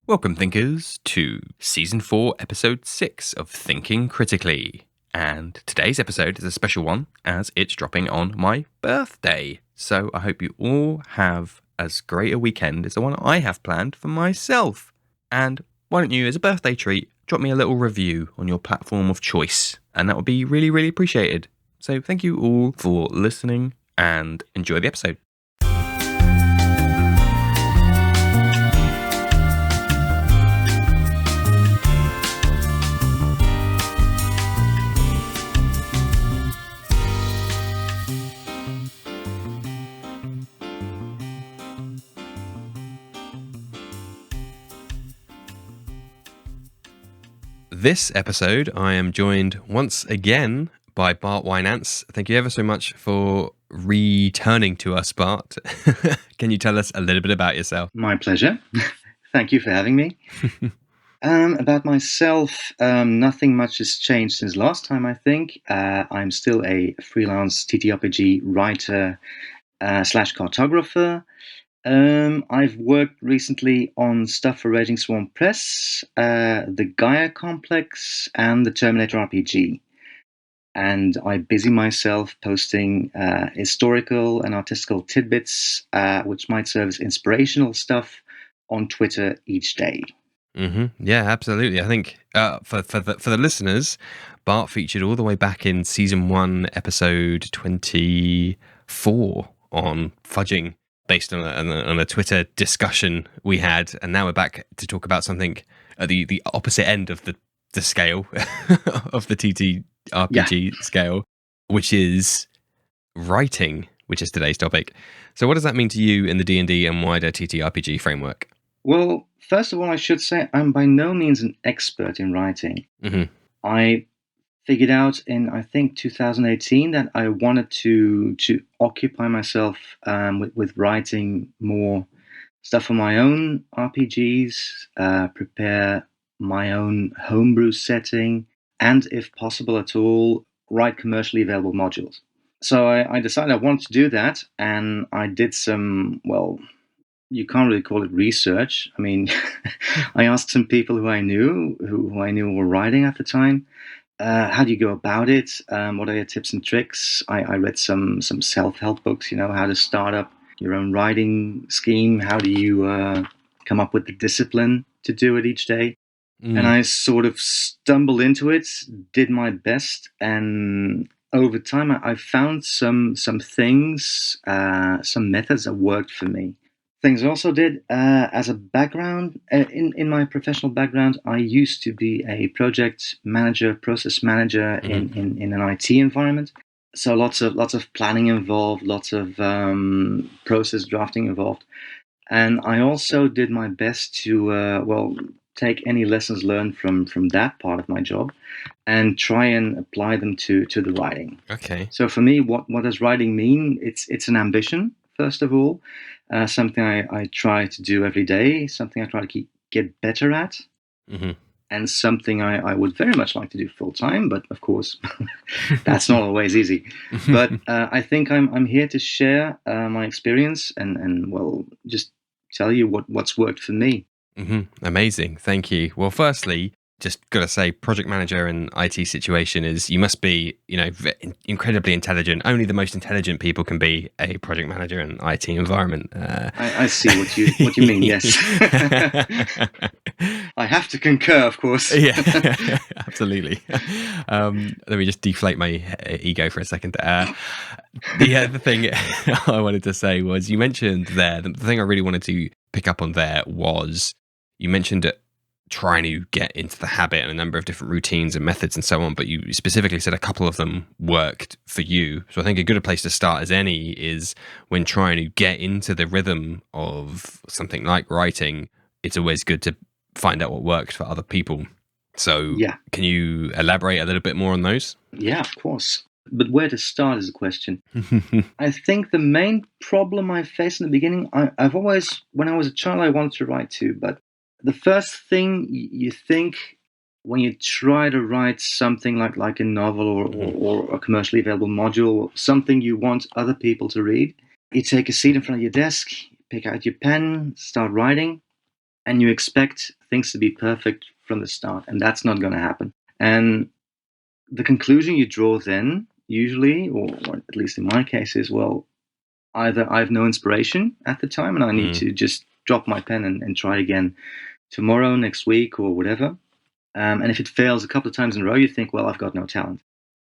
Welcome, thinkers, to Season 4, Episode 6 of Thinking Critically. And today's episode is a special one as it's dropping on my birthday. So I hope you all have as great a weekend as the one I have planned for myself. And why don't you, as a birthday treat, drop me a little review on your platform of choice. And that would be really, really appreciated. So thank you all for listening and enjoy the episode. This episode, I am joined once again by Bart Wynants. Thank you ever so much for returning to us, Bart. Can you tell us a little bit about yourself? My pleasure. Thank you for having me. About myself, nothing much has changed since last time, I think. I'm still a freelance TTRPG writer slash cartographer. I've worked recently on stuff for Raging Swarm Press, the Gaia Complex, and the Terminator RPG. And I busy myself posting historical and artistical tidbits, which might serve as inspirational stuff on Twitter each day. Mm-hmm. Yeah, absolutely. I think for the listeners, Bart featured all the way back in Season 1, Episode 24 on fudging, based on a Twitter discussion we had, and now we're back to talk about something at the opposite end of the scale of the TTRPG scale, which is writing, which is today's topic. So what does that mean to you in the D&D and wider TTRPG framework? Well, first of all, I should say I'm by no means an expert in writing. Mm-hmm. I figured out in, I think, 2018 that I wanted to occupy myself with writing more stuff for my own RPGs, prepare my own homebrew setting, and if possible at all, write commercially available modules. So I decided I wanted to do that, and I did some, well, you can't really call it research. I mean, I asked some people who I knew were writing at the time. How do you go about it? What are your tips and tricks? I read some self-help books, how to start up your own writing scheme. How do you come up with the discipline to do it each day? And I sort of stumbled into it, did my best, and over time I found some things, some methods that worked for me. Things I also did as a background, in my professional background, I used to be a project manager, process manager in an IT environment. So lots of planning involved, lots of process drafting involved. And I also did my best to, take any lessons learned from that part of my job and try and apply them to the writing. Okay. So for me, what does writing mean? It's an ambition, first of all. Something I try to do every day, something I try to get better at, and something I would very much like to do full time. But of course, that's not always easy. But I think I'm here to share my experience and just tell you what's worked for me. Amazing, thank you. Well, firstly, just gotta say, project manager and IT situation is, you must be, incredibly intelligent. Only the most intelligent people can be a project manager in IT environment. I see what you mean. Yes, I have to concur, of course. Yeah, absolutely. Let me just deflate my ego for a second. The other thing I wanted to say was, you mentioned there, the thing I really wanted to pick up on there was, you mentioned trying to get into the habit and a number of different routines and methods and so on, but you specifically said a couple of them worked for you. So I think a good place to start as any is when trying to get into the rhythm of something like writing, it's always good to find out what worked for other people. So Can you elaborate a little bit more on those? Yeah, of course. But where to start is the question. I think the main problem I faced in the beginning, I've always, when I was a child, I wanted to write too, but the first thing you think when you try to write something like a novel or a commercially available module, something you want other people to read, you take a seat in front of your desk, pick out your pen, start writing, and you expect things to be perfect from the start, and that's not going to happen. And the conclusion you draw then, usually, or at least in my case, is, well, either I have no inspiration at the time and I need to just drop my pen and try again tomorrow, next week, or whatever. And if it fails a couple of times in a row, you think, well, I've got no talent.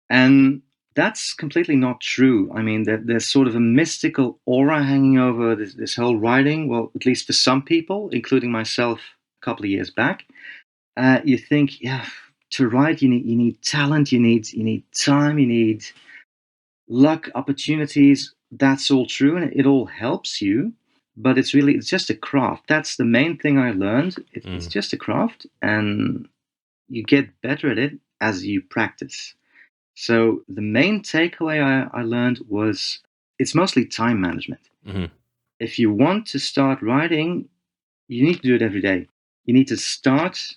And that's completely not true. I mean, there's sort of a mystical aura hanging over this whole writing. Well, at least for some people, including myself a couple of years back. You think, yeah, to write, you need talent, you need time, you need luck, opportunities. That's all true, and it all helps you. But it's just a craft. That's the main thing I learned. It's just a craft, and you get better at it as you practice. So the main takeaway I learned was it's mostly time management. Mm-hmm. If you want to start writing, you need to do it every day. You need to start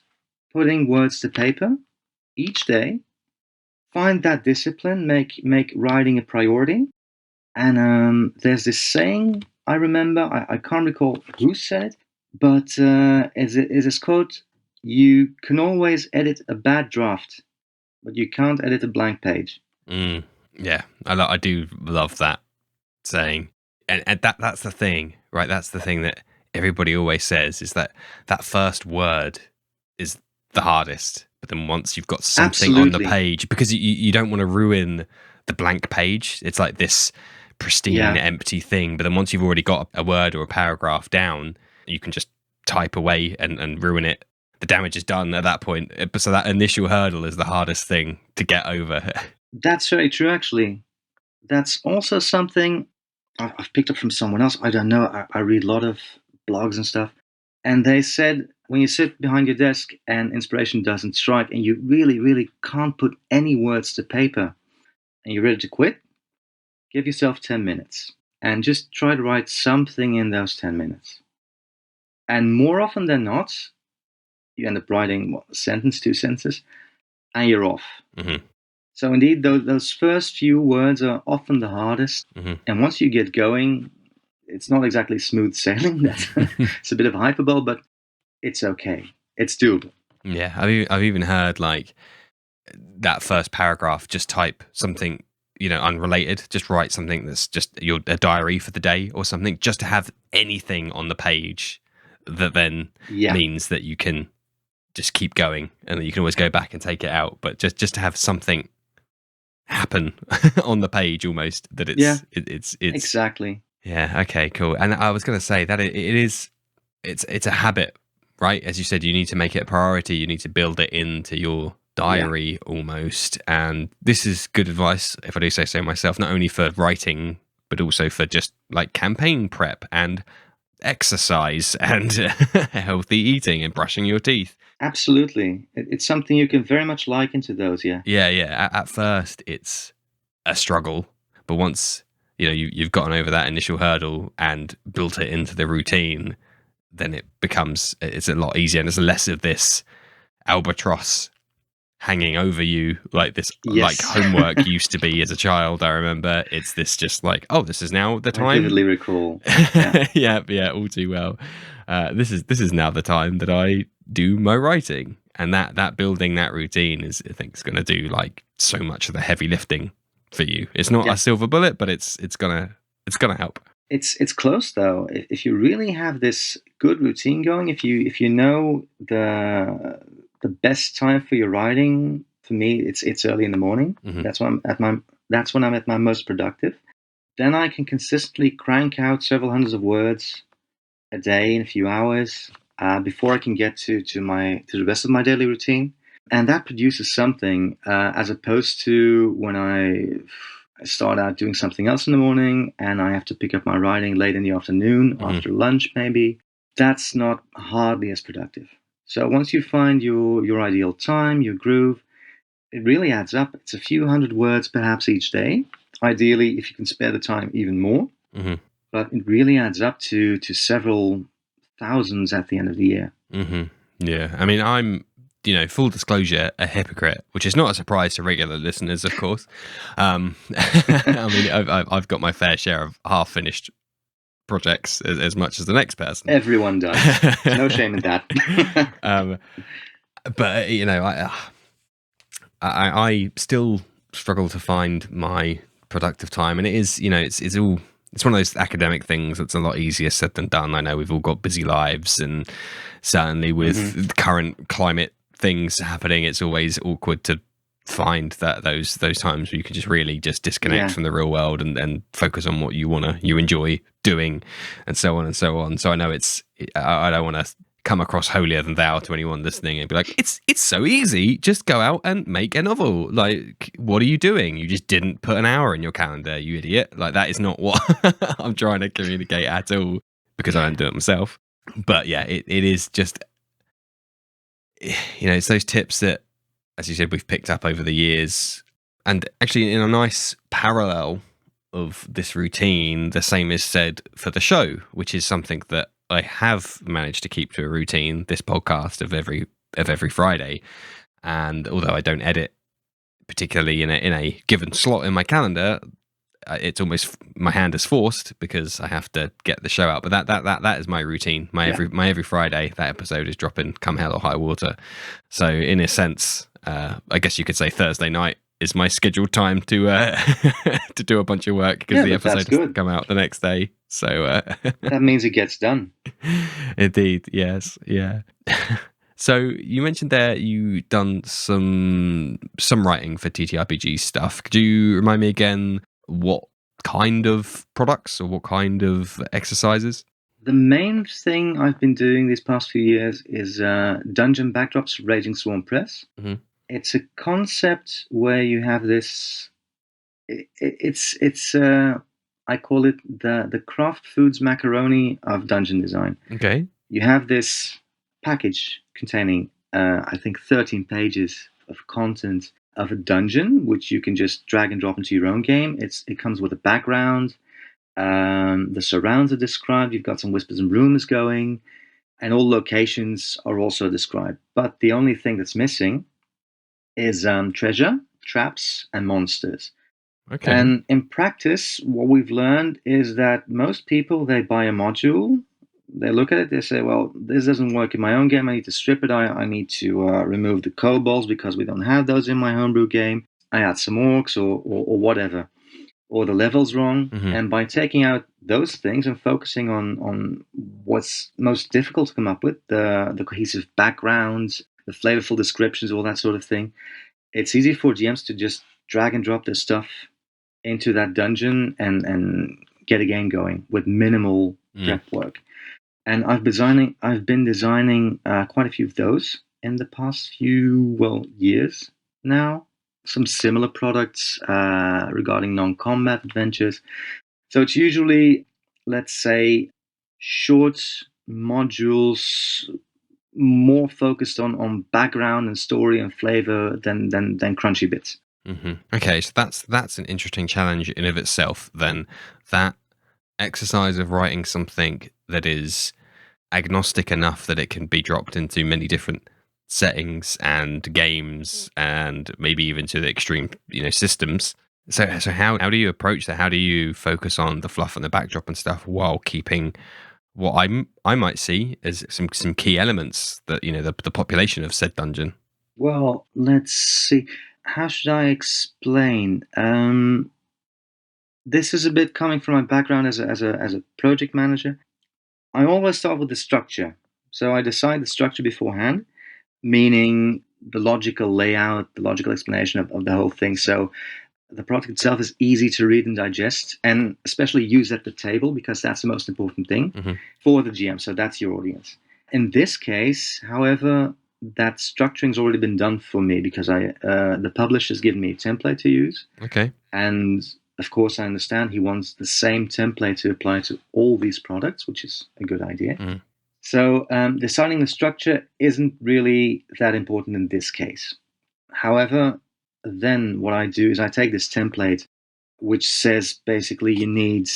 putting words to paper each day. Find that discipline. Make writing a priority. And there's this saying I remember. I can't recall who said it, but is this quote: "You can always edit a bad draft, but you can't edit a blank page." Yeah, I do love that saying, and that's the thing, right? That's the thing that everybody always says, is that first word is the hardest, but then once you've got something on the Absolutely. page, because you don't want to ruin the blank page. It's like this pristine, empty thing, but then once you've already got a word or a paragraph down, you can just type away and ruin it. The damage is done at that point. So that initial hurdle is the hardest thing to get over. That's very true, actually. That's also something I've picked up from someone else. I don't know. I read a lot of blogs and stuff. And they said when you sit behind your desk and inspiration doesn't strike and you really, really can't put any words to paper and you're ready to quit, give yourself 10 minutes and just try to write something in those 10 minutes. And more often than not, you end up writing a sentence, 2 sentences, and you're off. Mm-hmm. So indeed, those first few words are often the hardest. Mm-hmm. And once you get going, it's not exactly smooth sailing. It's a bit of hyperbole, but it's okay. It's doable. Yeah, I've even heard like that first paragraph, just type something, unrelated. Just write something that's just a diary for the day or something, just to have anything on the page that then means that you can just keep going and that you can always go back and take it out. But just to have something happen on the page, almost, that it's exactly. Yeah. Okay. Cool. And I was going to say that it's a habit, right? As you said, you need to make it a priority. You need to build it into your diary almost. And this is good advice, if I do say so myself, not only for writing, but also for just like campaign prep and exercise and healthy eating and brushing your teeth. Absolutely. It's something you can very much liken to those, yeah. Yeah. At first, it's a struggle, but once you've gotten over that initial hurdle and built it into the routine, then it's a lot easier, and there's less of this albatross hanging over you like this, like homework used to be as a child. I remember it's this just like, oh, this is now the time. I vividly recall. Yeah, all too well. This is now the time that I do my writing, and that building that routine is, I think, is going to do like so much of the heavy lifting for you. It's not a silver bullet, but it's gonna help. It's close though. If you really have this good routine going, if you know the best time for your writing, for me it's early in the morning. Mm-hmm. That's when I'm at my most productive. Then I can consistently crank out several hundreds of words a day in a few hours before I can get to the rest of my daily routine, and that produces something as opposed to when I start out doing something else in the morning and I have to pick up my writing late in the afternoon after lunch maybe. That's not hardly as productive. So once you find your ideal time, your groove, it really adds up. It's a few hundred words perhaps each day. Ideally, if you can spare the time, even more. Mm-hmm. But it really adds up to several thousands at the end of the year. Mm-hmm. Yeah. I mean, I'm, full disclosure, a hypocrite, which is not a surprise to regular listeners, of course. I mean, I've got my fair share of half-finished projects as much as the next person. Everyone does. There's no shame in that. But I still struggle to find my productive time, and it is, it's one of those academic things that's a lot easier said than done. I know we've all got busy lives, and certainly with current climate things happening, it's always awkward to find that those times where you can just really just disconnect from the real world and focus on what you enjoy doing, and so on and so on. So I know I don't want to come across holier than thou to anyone listening and be like, it's so easy, just go out and make a novel. Like, what are you doing? You just didn't put an hour in your calendar, you idiot. Like, that is not what I'm trying to communicate at all, because I don't do it myself. But yeah, it is just, it's those tips that, as you said, we've picked up over the years. And actually, in a nice parallel of this routine, the same is said for the show, which is something that I have managed to keep to a routine, this podcast of every Friday. And although I don't edit particularly in a given slot in my calendar, it's almost my hand is forced because I have to get the show out. But that is my routine. My every Friday, that episode is dropping come hell or high water. So in a sense, I guess you could say Thursday night is my scheduled time to to do a bunch of work, because the episode has to come out the next day. So that means it gets done. Indeed, yes, yeah. So you mentioned there you done some writing for TTRPG stuff. Could you remind me again what kind of products or what kind of exercises? The main thing I've been doing these past few years is dungeon backdrops, Raging Swarm Press. Mm-hmm. It's a concept where you have this. It's I call it the Kraft Foods macaroni of dungeon design. Okay. You have this package containing, I think, 13 pages of content of a dungeon, which you can just drag and drop into your own game. It comes with a background. The surrounds are described. You've got some whispers and rumors going, and all locations are also described. But the only thing that's missing is treasure, traps, and monsters. Okay. And in practice, what we've learned is that most people, they buy a module, they look at it, they say, well, this doesn't work in my own game, I need to strip it, I need to remove the kobolds because we don't have those in my homebrew game, I add some orcs or whatever, or the level's wrong. Mm-hmm. And by taking out those things and focusing on what's most difficult to come up with, the cohesive backgrounds, the flavorful descriptions, all that sort of thing, it's easy for GMs to just drag and drop their stuff into that dungeon and get a game going with minimal prep work. And I've been designing quite a few of those in the past few years now. Some similar products regarding non-combat adventures. So it's usually, let's say, short modules, more focused on background and story and flavor than crunchy bits. Mm-hmm. Okay, so that's an interesting challenge in of itself. Then that exercise of writing something that is agnostic enough that it can be dropped into many different settings and games, and maybe even to the extreme, systems. So how do you approach that? How do you focus on the fluff and the backdrop and stuff while keeping what I might see as some key elements that the population of said dungeon? Well, let's see. How should I explain? This is a bit coming from my background as a project manager. I always start with the structure. So I decide the structure beforehand, meaning the logical layout, the logical explanation of the whole thing. So the product itself is easy to read and digest, and especially use at the table, because that's the most important thing for the GM. So that's your audience. In this case, however, that structuring's already been done for me, because the publisher's given me a template to use. Okay. And of course, I understand he wants the same template to apply to all these products, which is a good idea. Mm. So designing the structure isn't really that important in this case. However, then what I do is I take this template, which says basically I need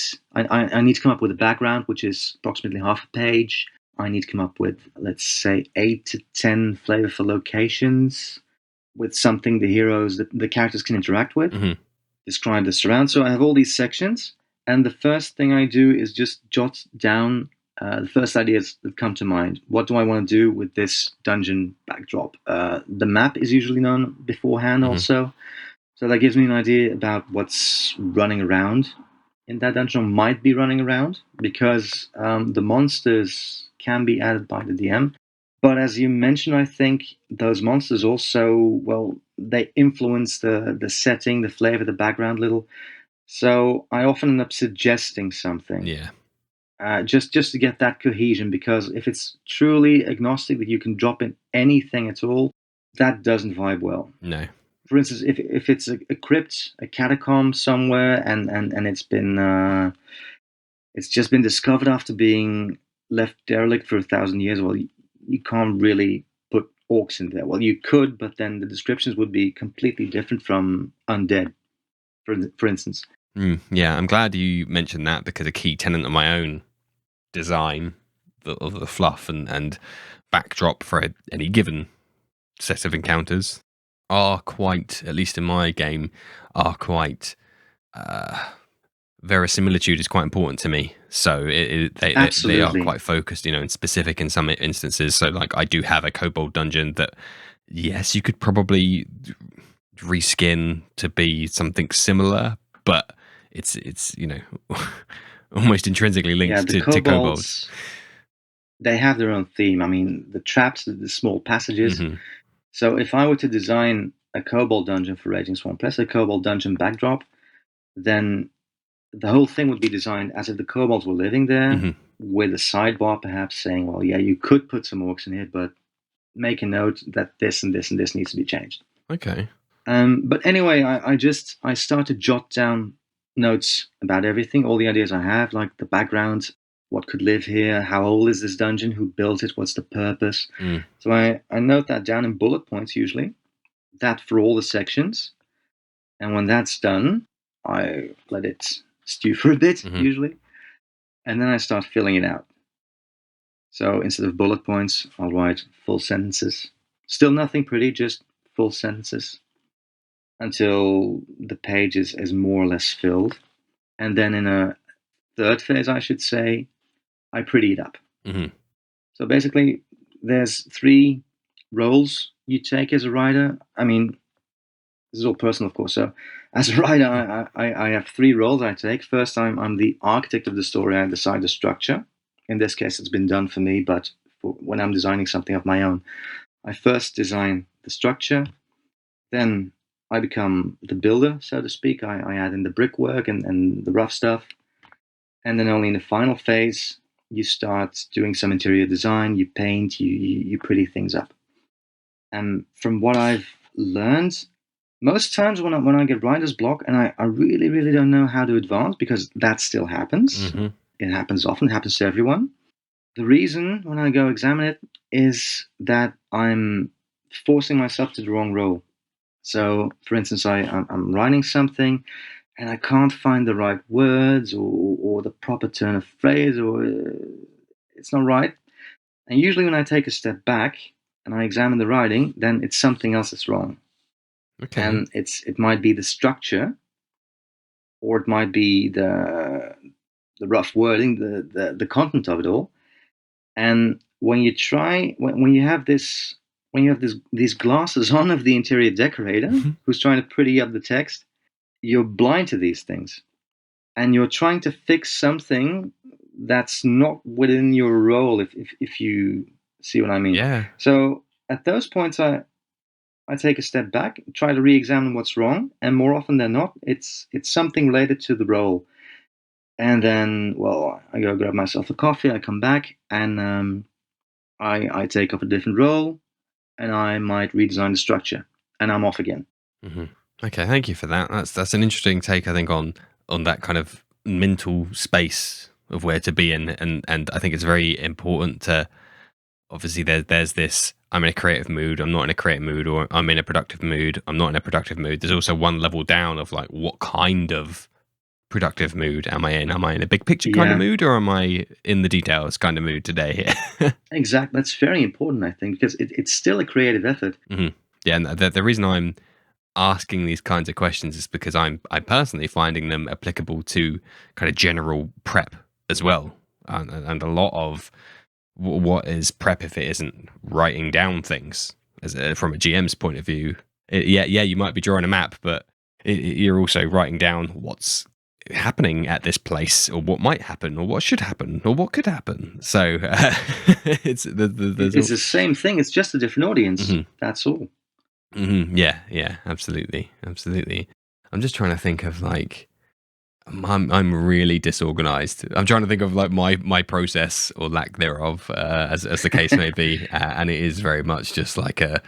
to come up with a background, which is approximately half a page. I need to come up with, let's say, 8 to 10 flavorful locations with something the characters can interact with. Mm-hmm. Describe the surround. So I have all these sections, And the first thing I do is just jot down the first ideas that come to mind. What do I want to do with this dungeon backdrop? The map is usually known beforehand, Hmm. also. So that gives me an idea about what's running around in that dungeon, or might be running around, because the monsters can be added by the DM. But as you mentioned, I think those monsters also, well, they influence the setting, the flavor, the background a little. So I often end up suggesting something, Yeah. just to get that cohesion. Because if it's truly agnostic, that you can drop in anything at all, that doesn't vibe well. No. For instance, if it's a crypt, a catacomb somewhere, and it's just been discovered after being left derelict for 1,000 years, well, you can't really put orcs in there. Well, you could, but then the descriptions would be completely different from undead, for instance. Yeah, I'm glad you mentioned that, because a key tenet of my own design of the fluff and backdrop for any given set of encounters are quite, at least in my game, are quite uh, verisimilitude is quite important to me. So they are Absolutely. quite focused, and specific in some instances. So like I do have a kobold dungeon that, yes, you could probably reskin to be something similar, but it's almost intrinsically Yeah, linked the to kobolds. kobolds, they have their own theme. I mean, the traps, the small passages. Hmm. So if I were to design a kobold dungeon for Raging Swarm plus a kobold dungeon backdrop, then the whole thing would be designed as if the kobolds were living there, Hmm. with a sidebar perhaps saying, well, yeah, you could put some orcs in here, but make a note that this and this and this needs to be changed. Okay. But anyway, I start to jot down notes about everything, all the ideas I have, like the background, what could live here, how old is this dungeon, who built it, what's the purpose. Mm. So I note that down in bullet points usually, that for all the sections. And when that's done, I let it stew for a bit Hmm. usually, and then I start filling it out. So instead of bullet points, I'll write full sentences. Still nothing pretty, just full sentences until the page is more or less filled. And then in a third phase, I should say, I pretty it up. Hmm. So basically, there's three roles you take as a writer. I mean, this is all personal, of course. So as a writer, I have three roles I take. First, I'm the architect of the story. I decide the structure. In this case, it's been done for me, but when I'm designing something of my own, I first design the structure. Then I become the builder, so to speak. I add in the brickwork and the rough stuff. And then only in the final phase, you start doing some interior design, you paint, you pretty things up. And from what I've learned, most times when I get writer's block and I really, really don't know how to advance, because that still happens. Hmm. It happens often, it happens to everyone. The reason when I go examine it is that I'm forcing myself to the wrong role. So, for instance, I'm writing something and I can't find the right words or the proper turn of phrase, or it's not right. And usually, when I take a step back and I examine the writing, then it's something else that's wrong. Okay. And it might be the structure, or it might be the rough wording, the content of it all. And when you try, when you have this, when you have these glasses on of the interior decorator Mhm. who's trying to pretty up the text, you're blind to these things, and you're trying to fix something that's not within your role. If you see what I mean. Yeah. So at those points, I take a step back, try to re-examine what's wrong, and more often than not, it's something related to the role. And then, well, I go grab myself a coffee. I come back and I take up a different role, and I might redesign the structure, and I'm off again. Hmm. Okay, thank you for that. That's an interesting take, I think, on that kind of mental space of where to be in, and I think it's very important to, obviously there's this, I'm in a creative mood, I'm not in a creative mood, or I'm in a productive mood, I'm not in a productive mood. There's also one level down of like, what kind of productive mood am I in? Am I in a big picture kind of Yeah, mood, or am I in the details kind of mood today here? exactly. That's very important, I think, because it's still a creative effort. Hmm. Yeah, and the reason asking these kinds of questions is because I'm personally finding them applicable to kind of general prep as well, and a lot of what is prep if it isn't writing down things from a GM's point of view. Yeah, you might be drawing a map, but you're also writing down what's happening at this place, or what might happen, or what should happen, or what could happen. So it's the same thing. It's just a different audience. Mhm. That's all. Yeah, absolutely. I'm just trying to think of like I'm really disorganized. I'm trying to think of like my process or lack thereof, as the case may be, and it is very much just like I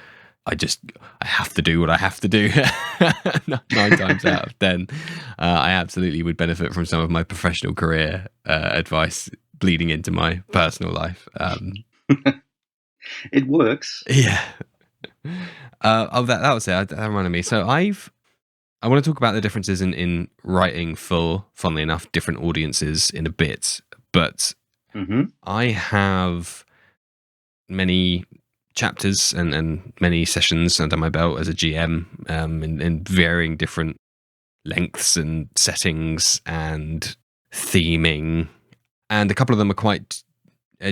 have to do what I have to do. 9 times out of 10, I absolutely would benefit from some of my professional career advice bleeding into my personal life. It works. Yeah. That was it. That reminded me. So I want to talk about the differences in writing for, funnily enough, different audiences in a bit. But I have many chapters and many sessions under my belt as a GM, in varying different lengths and settings and theming. And a couple of them are quite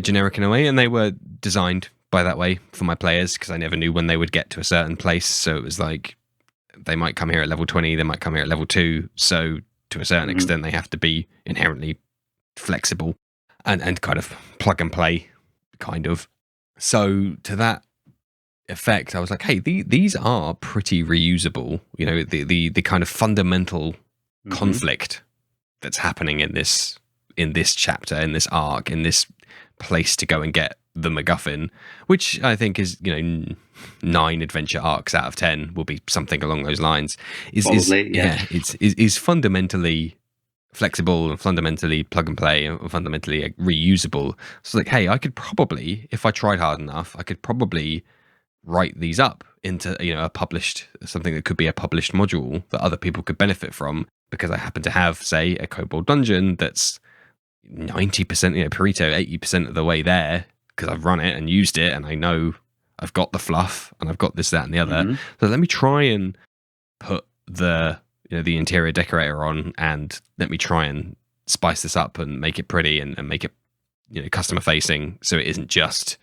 generic in a way, and they were designed by that way for my players because I never knew when they would get to a certain place. So it was like, they might come here at level 20, they might come here at level 2. So to a certain extent, they have to be inherently flexible and kind of plug and play, kind of. So to that effect, I was like, hey, these are pretty reusable. You know, the kind of fundamental conflict that's happening in this chapter, in this arc, in this place to go and get the MacGuffin, which I think is, 9 adventure arcs out of 10 will be something along those lines. Is fundamentally flexible and fundamentally plug and play and fundamentally reusable. So like, hey, I could probably, if I tried hard enough, I could probably write these up into something that could be a published module that other people could benefit from, because I happen to have, say, a Kobold dungeon that's 90%, Pareto 80% of the way there, because I've run it and used it, and I know I've got the fluff and I've got this, that, and the other. So let me try and put the interior decorator on, and let me try and spice this up and make it pretty and make it customer facing, so it isn't just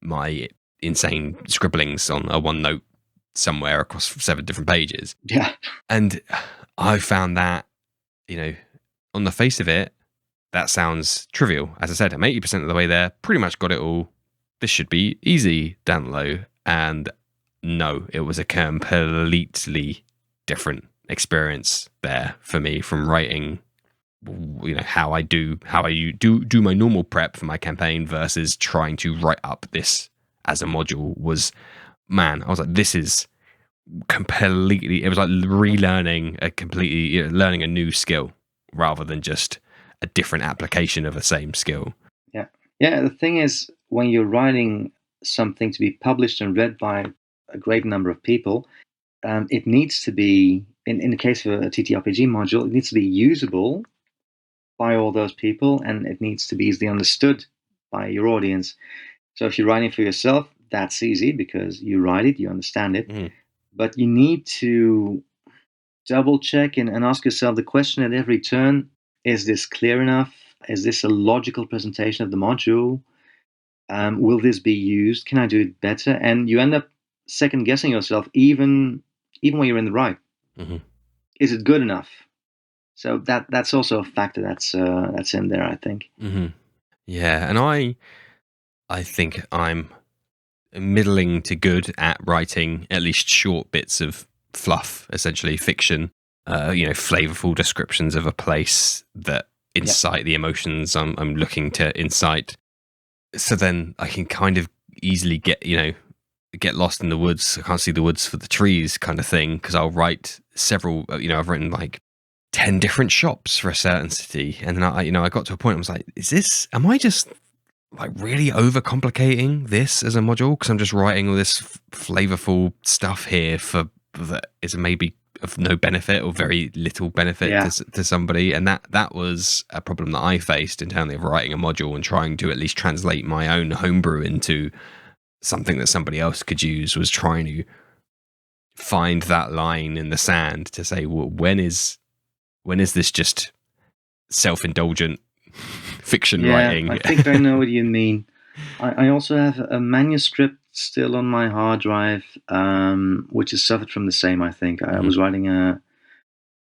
my insane scribblings on a OneNote somewhere across 7 different pages. Yeah. And I found that, on the face of it, that sounds trivial. As I said, I'm 80% of the way there, pretty much got it all. This should be easy down low. And no, it was a completely different experience there for me from writing, how I do my normal prep for my campaign versus trying to write up this as a module. I was like, this is completely, it was like relearning learning a new skill rather than just a different application of the same skill. Yeah. The thing is, when you're writing something to be published and read by a great number of people, it needs to be, in the case of a TTRPG module, it needs to be usable by all those people, and it needs to be easily understood by your audience. So if you're writing for yourself, that's easy because you write it, you understand it. But you need to double check and ask yourself the question at every turn: is this clear enough? Is this a logical presentation of the module? Will this be used? Can I do it better? And you end up second guessing yourself, even when you're in the right. Is it good enough? So that's also a factor that's in there, I think. Yeah, and I think I'm middling to good at writing at least short bits of fluff, essentially fiction, flavorful descriptions of a place that incite the emotions I'm looking to incite. So then I can kind of easily get lost in the woods. I can't see the woods for the trees kind of thing, because I'll write several, I've written like 10 different shops for a certain city. And then I got to a point, I was like, am I just like really overcomplicating this as a module? Because I'm just writing all this flavorful stuff here that is maybe of no benefit or very little benefit to somebody. And that was a problem that I faced in terms of writing a module and trying to at least translate my own homebrew into something that somebody else could use, was trying to find that line in the sand to say, well, when is this just self-indulgent fiction Yeah, writing? I think I know what you mean. I also have a manuscript still on my hard drive, which has suffered from the same. I think I Mhm, was writing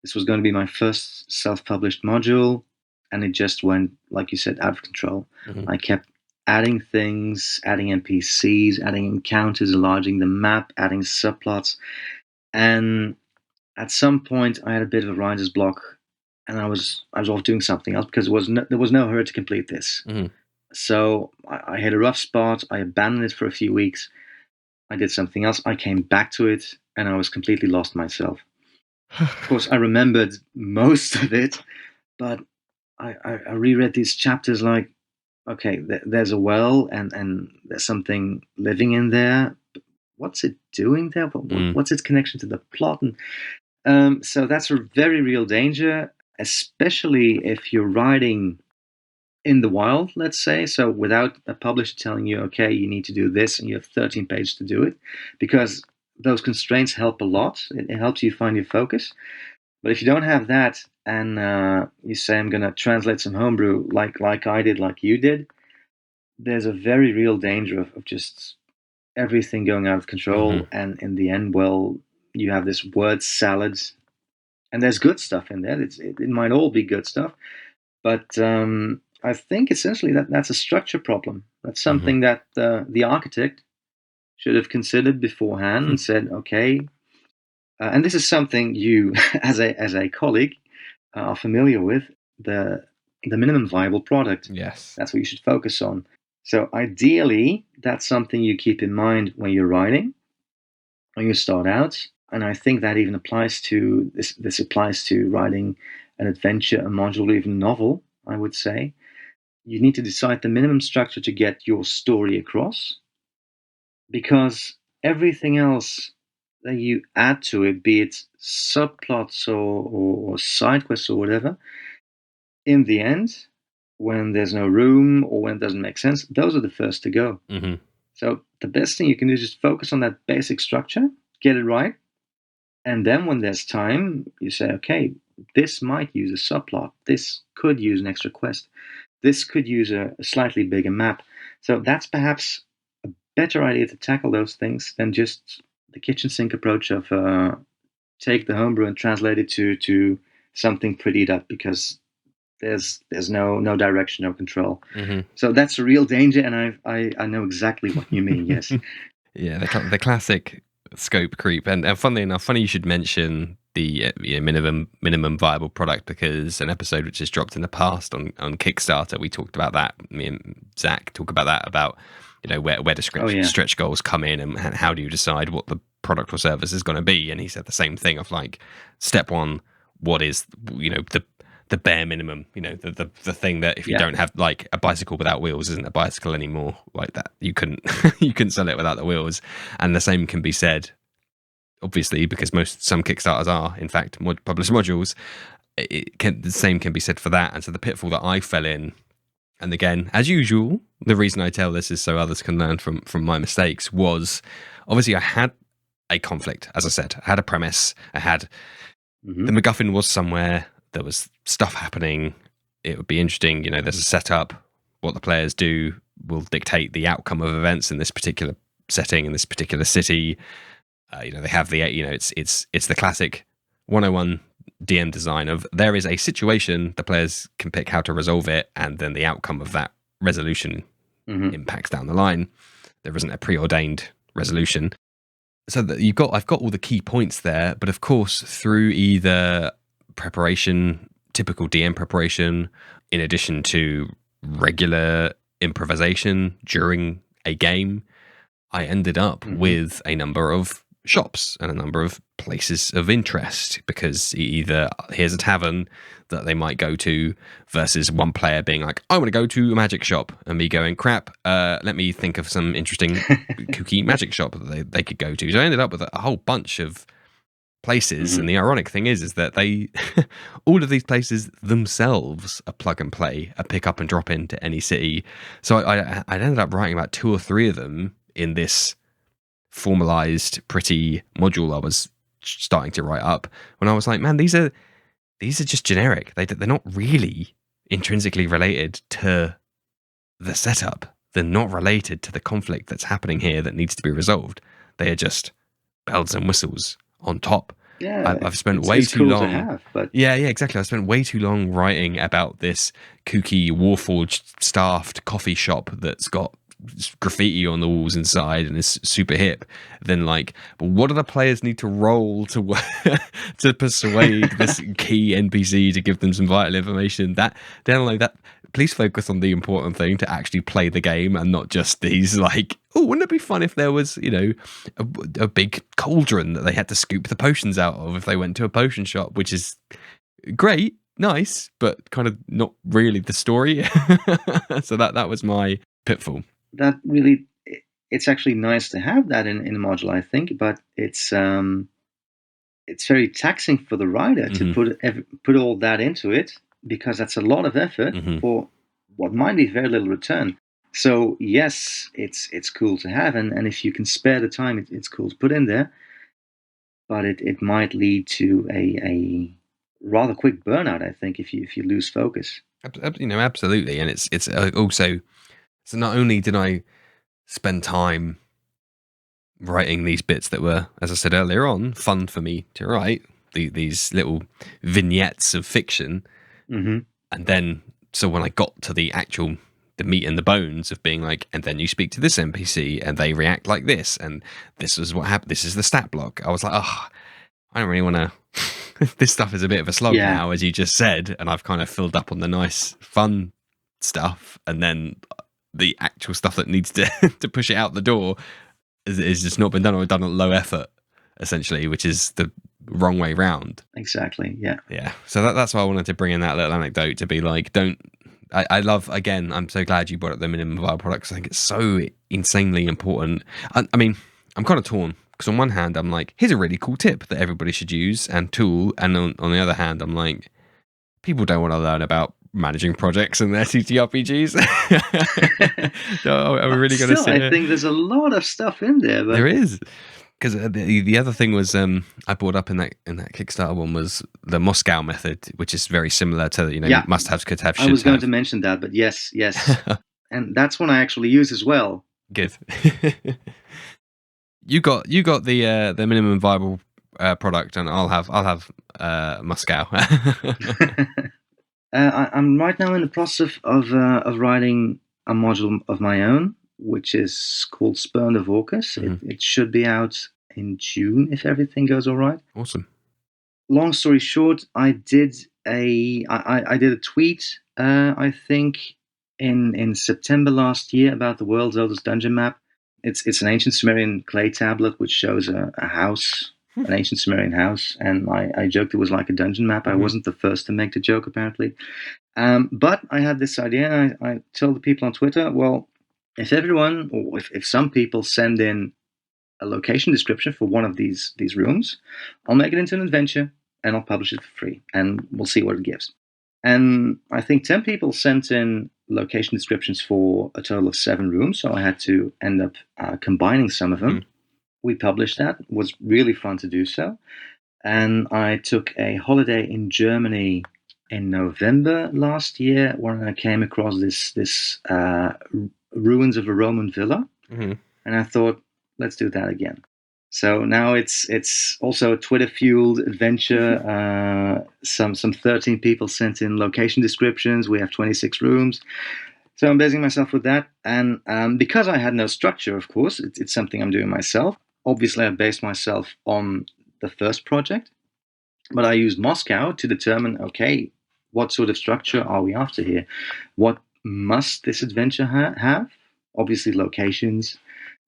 this was going to be my first self-published module, and it just went, like you said, out of control. mhm, I kept adding things, adding NPCs, adding encounters, enlarging the map, adding subplots, and at some point I had a bit of a writer's block, and I was off doing something else because there was no hurry to complete this. mhm. So I hit a rough spot. I abandoned it for a few weeks. I did something else. I came back to it, and I was completely lost myself. Of course, I remembered most of it, but I reread these chapters like, okay, there's a well, and there's something living in there. What's it doing there? Mm, What's its connection to the plot? And so that's a very real danger, especially if you're writing in the wild, let's say. So without a publisher telling you, okay, you need to do this, and you have 13 pages to do it, because those constraints help a lot. It helps you find your focus. But if you don't have that, and you say, I'm going to translate some homebrew like I did, like you did, there's a very real danger of just everything going out of mhm, control. And in the end, well, you have this word salad, and there's good stuff in there. It might all be good stuff, but I think essentially that's a structure problem. That's mhm. something that the architect should have considered beforehand Hmm. and said, okay. And this is something you, as a colleague, are familiar with, the the minimum viable product. Yes. That's what you should focus on. So ideally, that's something you keep in mind when you're writing, when you start out. And I think that even applies to this. This applies to writing an adventure, a module, or even a novel. I would say you need to decide the minimum structure to get your story across, because everything else that you add to it, be it subplots or side quests or whatever, in the end, when there's no room or when it doesn't make sense, those are the first to go. Mhm, So the best thing you can do is just focus on that basic structure, get it right, and then when there's time, you say, okay, this might use a subplot, this could use an extra quest, this could use a slightly bigger map. So that's perhaps a better idea to tackle those things than just the kitchen sink approach of take the homebrew and translate it to something prettied up, because there's no direction, no control. mhm. So that's a real danger, and I know exactly what you mean. Yes. Yeah, the classic scope creep, and funnily enough, funny you should mention the minimum viable product, because an episode which has dropped in the past on Kickstarter, we talked about that. Me and Zach talk about that, about where do Oh yeah. stretch goals come in, and how do you decide what the product or service is going to be. And he said the same thing of like, step one, what is the bare minimum, the thing that if you Yeah. don't have, like, a bicycle without wheels isn't a bicycle anymore, like that. You couldn't you couldn't sell it without the wheels. And the same can be said, obviously, because some Kickstarters are in fact published modules. The same can be said for that. And so the pitfall that I fell in, and again, as usual, the reason I tell this is so others can learn from my mistakes, was obviously I had a conflict. As I said, I had a premise. I had Hmm. the MacGuffin was somewhere. There was stuff happening. It would be interesting. There's a setup. What the players do will dictate the outcome of events in this particular setting, in this particular city. They have it's the classic 101 DM design of, there is a situation, the players can pick how to resolve it, and then the outcome of that resolution Hmm. impacts down the line. There isn't a preordained resolution. So that I've got all the key points there, but of course, through either preparation, typical DM preparation, in addition to regular improvisation during a game, I ended up Hmm. with a number of shops and a number of places of interest, because either here's a tavern that they might go to, versus one player being like, I want to go to a magic shop, and me going, crap, let me think of some interesting kooky magic shop that they could go to. So I ended up with a whole bunch of places, Hmm. and the ironic thing is that they all of these places themselves are plug and play, a pick up and drop into any city. So I ended up writing about two or three of them in this formalized, pretty module I was starting to write up, when I was like, man, these are just generic. They're not really intrinsically related to the setup. They're not related to the conflict that's happening here that needs to be resolved. They are just bells and whistles on top. Yeah, I've spent way it's too cool to long. have, but Yeah, exactly. I spent way too long writing about this kooky Warforged staffed coffee shop that's got graffiti on the walls inside and is super hip. Then, like, but what do the players need to roll to to persuade this key NPC to give them some vital information? That then, like that. Please focus on the important thing, to actually play the game, and not just these like, oh, wouldn't it be fun if there was, a big cauldron that they had to scoop the potions out of if they went to a potion shop, which is great, nice, but kind of not really the story. So that was my pitfall. that really, it's actually nice to have that in a module, I think, but it's very taxing for the writer to put all that into it, because that's a lot of effort for what might be very little return. So yes, it's cool to have, and if you can spare the time, it's cool to put in there. But it might lead to a rather quick burnout, I think, if you lose focus. Absolutely, and it's also, so not only did I spend time writing these bits that were, as I said earlier on, fun for me to write, these little vignettes of fiction, Mm-hmm. and then so when I got to the meat and the bones of being like, and then you speak to this NPC and they react like this, and this is what happened, this is the stat block, I was like, oh, I don't really want to. This stuff is a bit of a slog now, as you just said, and I've kind of filled up on the nice fun stuff, and then the actual stuff that needs to to push it out the door is just not been done, or done at low effort, essentially, which is the wrong way round. Exactly. Yeah. So that's why I wanted to bring in that little anecdote, to be like, don't. I love, again, I'm so glad you brought up the minimum viable products. I think it's so insanely important. I mean, I'm kind of torn, because on one hand, I'm like, here's a really cool tip that everybody should use and tool. And on the other hand, I'm like, people don't want to learn about managing projects and their TTRPGs. Are we really going to sit I think there's a lot of stuff in there. But there is. Because the other thing was, I brought up in that Kickstarter one, was the Moscow method, which is very similar to must haves, could have, should have. I was going to mention that, but yes, and that's one I actually use as well. Good. You got the minimum viable product, and I'll have Moscow. I'm right now in the process of writing a module of my own, which is called Spurn of Orcus. It should be out in June if everything goes all right. Awesome. Long story short, I did a tweet, I think in September last year, about the world's oldest dungeon map. It's an ancient Sumerian clay tablet which shows a house, an ancient Sumerian house, and I joked it was like a dungeon map. I wasn't the first to make the joke, apparently. But I had this idea, and I told the people on Twitter, well, if everyone, or if some people send in a location description for one of these rooms, I'll make it into an adventure and I'll publish it for free, and we'll see what it gives. And I think 10 people sent in location descriptions for a total of 7 rooms, so I had to end up combining some of them. We published that. It was really fun to do so. And I took a holiday in Germany in November last year, when I came across this ruins of a Roman villa, and I thought, let's do that again. So now it's also a Twitter-fueled adventure. Some 13 people sent in location descriptions. We have 26 rooms. So I'm busying myself with that. And because I had no structure, of course, it's something I'm doing myself. Obviously, I based myself on the first project, but I used Moscow to determine, okay, what sort of structure are we after here? What must this adventure have? Obviously, locations.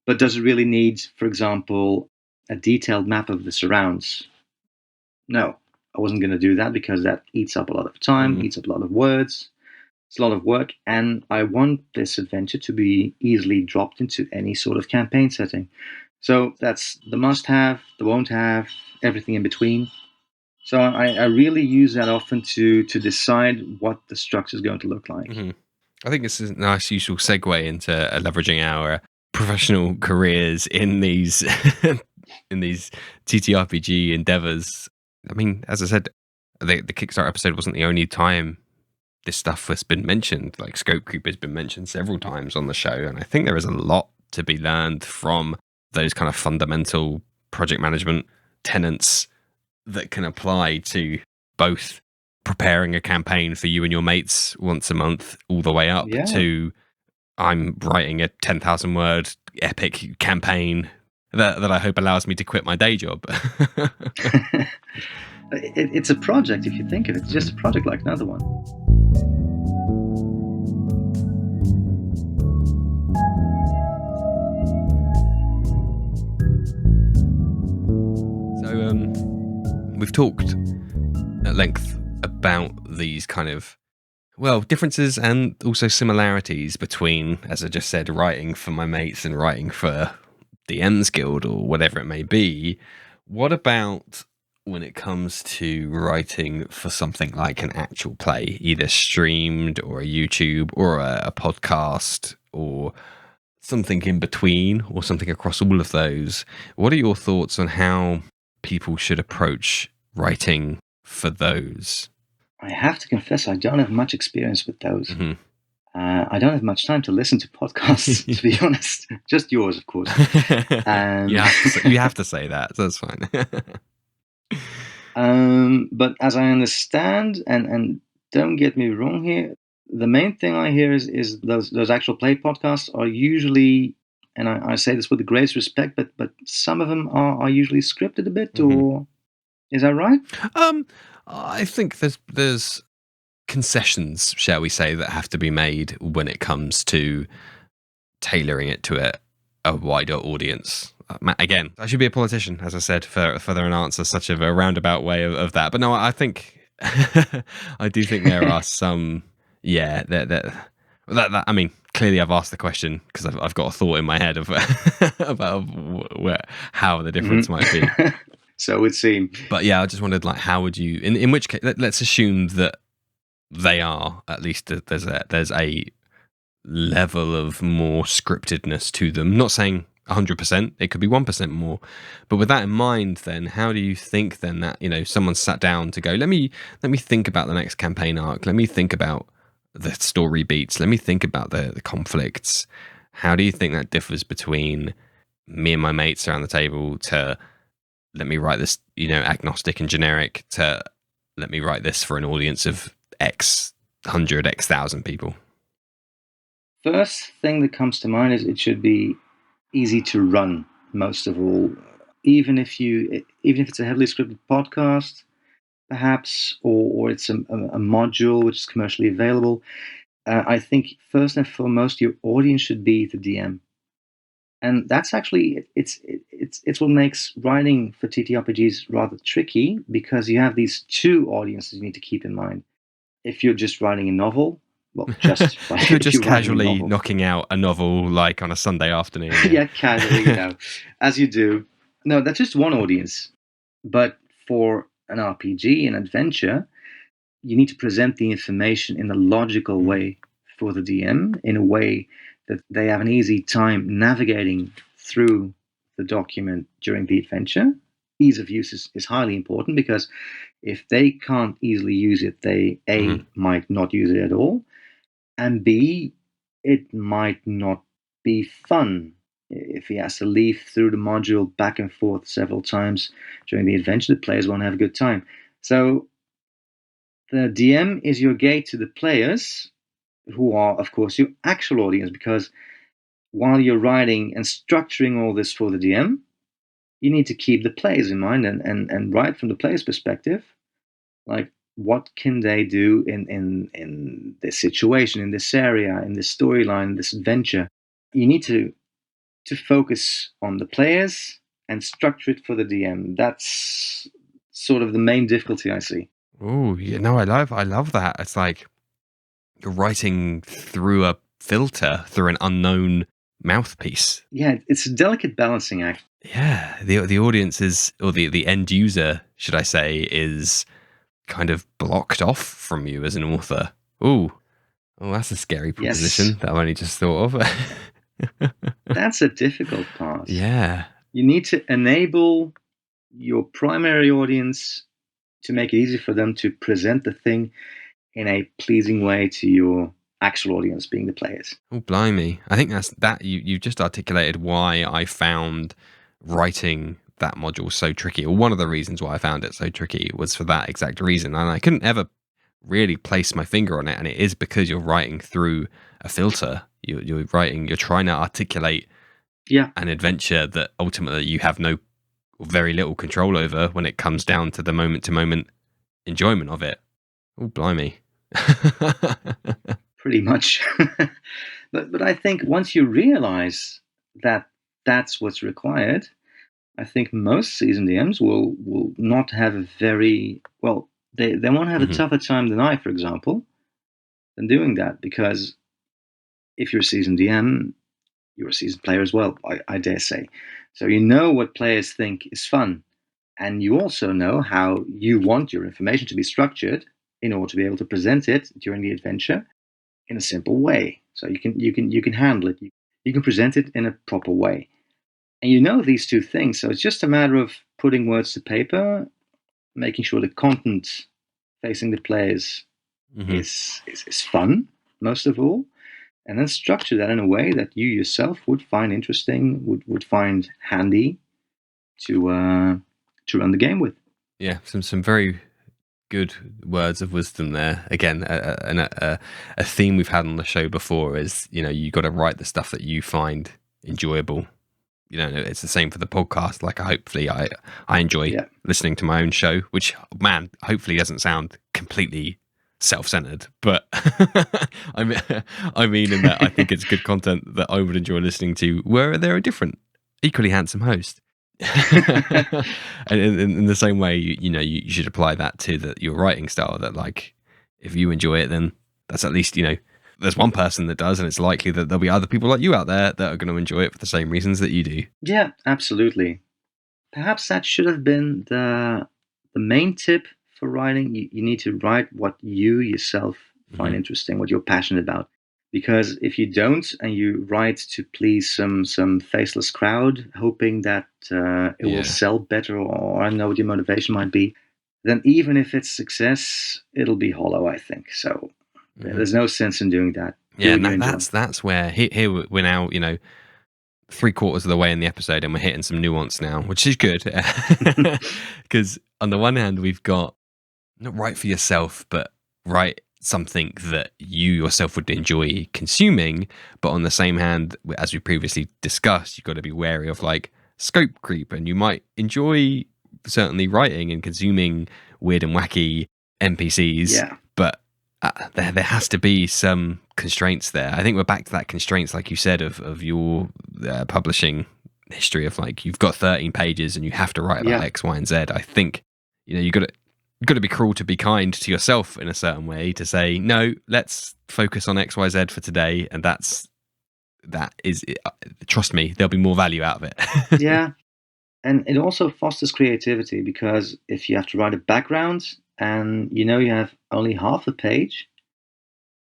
But does it really need, for example, a detailed map of the surrounds? No, I wasn't going to do that, because that eats up a lot of time, eats up a lot of words. It's a lot of work, and I want this adventure to be easily dropped into any sort of campaign setting. So that's the must-have, the won't-have, everything in between. So I really use that often to decide what the structure is going to look like. I think this is a nice, useful segue into leveraging our professional careers in these in these TTRPG endeavors. I mean, as I said, the Kickstarter episode wasn't the only time this stuff has been mentioned. Like scope creep has been mentioned several times on the show, and I think there is a lot to be learned from those kind of fundamental project management tenets that can apply to both preparing a campaign for you and your mates once a month, all the way up to I'm writing a 10,000 word epic campaign that I hope allows me to quit my day job. It's a project, if you think of it. It's just a project like another one. So we've talked at length about these kind of, well, differences and also similarities between, as I just said, writing for my mates and writing for DM's Guild or whatever it may be. What about when it comes to writing for something like an actual play, either streamed or a YouTube or a podcast or something in between or something across all of those? What are your thoughts on how people should approach writing for those? I have to confess, I don't have much experience with those. Mm-hmm. I don't have much time to listen to podcasts, to be honest. Just yours, of course. You have to say that. That's fine. But as I understand, and don't get me wrong here, the main thing I hear is those actual play podcasts are usually, and I say this with the greatest respect, but some of them are usually scripted a bit, Mm-hmm. or is that right? I think there's concessions, shall we say, that have to be made when it comes to tailoring it to a wider audience. Again, I should be a politician, as I said, for further an answer, such of a roundabout way of that. But no, I think I do think there are some, that I mean, clearly I've asked the question because I've got a thought in my head of about how the difference might be. So it would seem. But yeah, I just wondered, like, how would you, in which case, let's assume that they are, at least there's a level of more scriptedness to them. Not saying 100%, it could be 1% more. But with that in mind, then how do you think then that, someone sat down to go, let me think about the next campaign arc. Let me think about the story beats. Let me think about the conflicts. How do you think that differs between me and my mates around the table to let me write this, agnostic and generic, to let me write this for an audience of X 100, X 1,000 people? First thing that comes to mind is it should be easy to run, most of all. Even if it's a heavily scripted podcast, perhaps, or it's a module which is commercially available, I think first and foremost your audience should be the DM. And that's actually it's what makes writing for TTRPGs rather tricky, because you have these two audiences you need to keep in mind. If you're just writing a novel, well, just if you're just casually knocking out a novel like on a Sunday afternoon, yeah, casually, as you do. No, that's just one audience. But for an RPG, an adventure, you need to present the information in a logical way for the DM, in a way that they have an easy time navigating through the document during the adventure. Ease of use is highly important, because if they can't easily use it, they might not use it at all, and B, it might not be fun if he has to leaf through the module back and forth several times during the adventure. The players won't have a good time. So the DM is your gate to the players, who are, of course, your actual audience, because while you're writing and structuring all this for the DM, you need to keep the players in mind and write from the player's perspective. Like, what can they do in this situation, in this area, in this storyline, in this adventure? You need to focus on the players and structure it for the DM. That's sort of the main difficulty I see. Oh, I love that. It's like you're writing through a filter, through an unknown mouthpiece. Yeah, it's a delicate balancing act. Yeah, the audience is, or the end user, should I say, is kind of blocked off from you as an author. Oh, that's a scary proposition that I've only just thought of. That's a difficult part. Yeah. You need to enable your primary audience to make it easy for them to present the thing in a pleasing way to your actual audience, being the players. Oh, blimey. I think you just articulated why I found writing that module so tricky. Or one of the reasons why I found it so tricky was for that exact reason. And I couldn't ever really place my finger on it. And it is because you're writing through a filter. You're trying to articulate Yeah, an adventure that ultimately you have no very little control over when it comes down to the moment to moment enjoyment of it. Oh, blimey. pretty much. But I think once you realize that that's what's required, I think most seasoned DMs will not have a very well. They won't have a Mhm. tougher time than I, for example, than doing that, because if you're a seasoned DM, you're a seasoned player as well. I dare say. So you know what players think is fun, and you also know how you want your information to be structured in order to be able to present it during the adventure in a simple way. So you can handle it. You can present it in a proper way, and you know these two things. So it's just a matter of putting words to paper, making sure the content facing the players Mhm. is fun most of all, and then structure that in a way that you yourself would find interesting, would find handy to run the game with. Yeah, some very good words of wisdom there. Again, a theme we've had on the show before is, you got to write the stuff that you find enjoyable. It's the same for the podcast. Like, I enjoy Yeah, listening to my own show, which, man, hopefully doesn't sound completely self-centered, but I mean, in that I think it's good content that I would enjoy listening to, where there are different, equally handsome hosts. And in the same way, you should apply that to your writing style. That, like, if you enjoy it, then that's at least, there's one person that does, and it's likely that there'll be other people like you out there that are going to enjoy it for the same reasons that you do. yeah, absolutely. Perhaps that should have been the main tip for writing. You need to write what you yourself find Hmm. interesting, what you're passionate about. Because if you don't, and you write to please some faceless crowd, hoping that it will Yeah. sell better, or I don't know what your motivation might be, then even if it's success, it'll be hollow, I think. So Hmm. there's no sense in doing that. Do Yeah, what and you enjoy. that's where here we're now, three-quarters of the way in the episode, and we're hitting some nuance now, which is good. Because on the one hand, we've got not write for yourself, but write something that you yourself would enjoy consuming. But on the same hand, as we previously discussed, you've got to be wary of, like, scope creep, and you might enjoy certainly writing and consuming weird and wacky NPCs, Yeah, but there has to be some constraints there. I think we're back to that constraints, like you said, of your publishing history, of, like, you've got 13 pages and you have to write about yeah, X, Y, and Z. I think you got to be cruel to be kind to yourself in a certain way, to say, no, let's focus on XYZ for today, and that is trust me, there'll be more value out of it. yeah. And it also fosters creativity, because if you have to write a background and you know you have only half a page,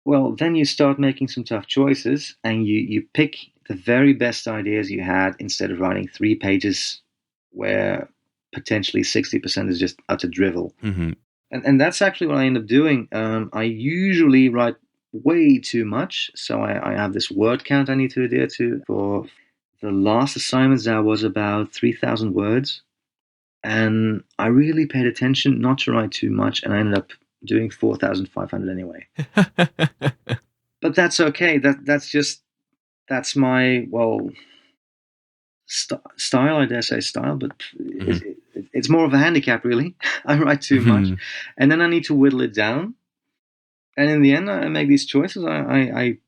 well, then you start making some tough choices, and you pick the very best ideas you had instead of writing 3 pages where potentially 60% is just utter drivel. Hmm. And that's actually what I end up doing. I usually write way too much, so I have this word count I need to adhere to. For the last assignments, that was about 3,000 words. And I really paid attention not to write too much, and I ended up doing 4,500 anyway. But that's okay. That's my style. I dare say style, but Hmm. it's more of a handicap, really. I write too much, Hmm. and then I need to whittle it down. And in the end, I make these choices. I